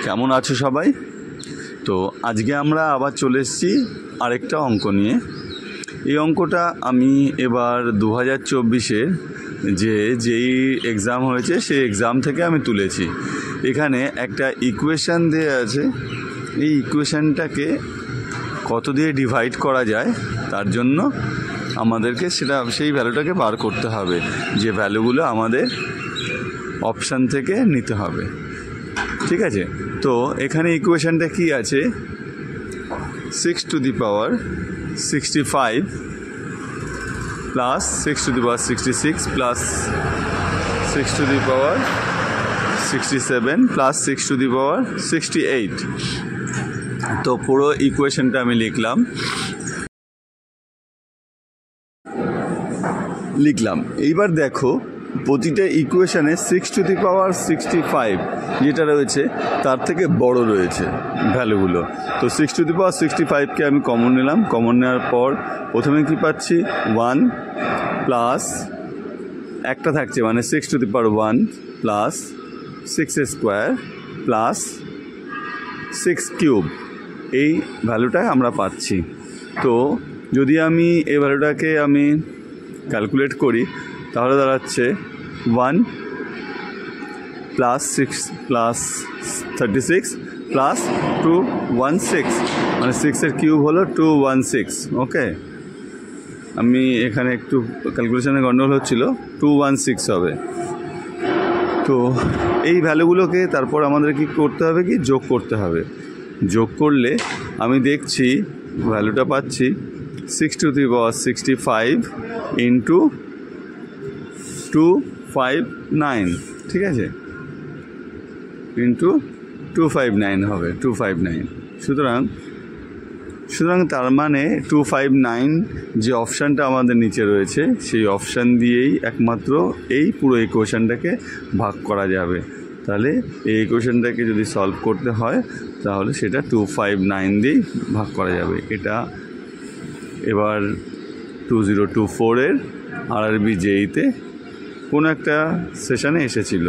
কেমন আছো সবাই? তো আজকে আমরা আবার চলে এসেছি আরেকটা অঙ্ক নিয়ে। এই অঙ্কটা আমি এবার 2024-এর যেই এক্সাম হয়েছে সেই এক্সাম থেকে আমি তুলেছি। এখানে একটা ইকুয়েশান দেওয়া আছে, এই ইকুয়েশানটাকে কত দিয়ে ডিভাইড করা যায় তার জন্য আমাদেরকে সেই ভ্যালুটাকে বার করতে হবে, যে ভ্যালুগুলো আমাদের অপশান থেকে নিতে হবে। ঠিক আছে, তো এখানে ইকুয়েশানটা কি আছে, 6 to the power 65 plus 6 to the power 66 plus 6 to the power 67 plus 6 to the power 68। তো পুরো ইকুয়েশানটা আমি লিখলাম। এইবার দেখো, প্রতিটা ইকুয়েশানে 6 to the power 65 যেটা রয়েছে তার থেকে বড় রয়েছে ভ্যালুগুলো। তো 6 to the power 65কে আমি কমন নিলাম। কমন নেওয়ার পর প্রথমে কি পাচ্ছি, 1 প্লাস একটা থাকছে মানে 6 to the power 1 plus 6 square plus 6 cube, এই ভ্যালুটা আমরা পাচ্ছি। তো যদি আমি এই ভ্যালুটাকে আমি ক্যালকুলেট করি তাহলে দাঁড়াচ্ছে 1 প্লাস 6 প্লাস 36 প্লাস 216, মানে 6-এর কিউব হলো 216। ওকে, আমি এখানে একটু ক্যালকুলেশনে গন্ডগোল হচ্ছিল, 216 হবে। তো এই ভ্যালুগুলোকে তারপর আমাদের কি করতে হবে, কি যোগ করতে হবে। যোগ করলে আমি দেখছি ভ্যালুটা পাচ্ছি 6 to the power 65 ইন্টু 259, ঠিক আছে, ইন্টু 259 হবে, 259। সুতরাং তার মানে 259 যে অপশানটা আমাদের নিচে রয়েছে সেই অপশান দিয়েই একমাত্র এই পুরো ইকুয়েশানটাকে ভাগ করা যাবে। তাহলে এই ইকুয়েশানটাকে যদি সলভ করতে হয় তাহলে সেটা 259 দিয়েই ভাগ করা যাবে। এটা এবার 2024-এর RRB JEE-তে কোনো একটা সেশানে এসেছিল।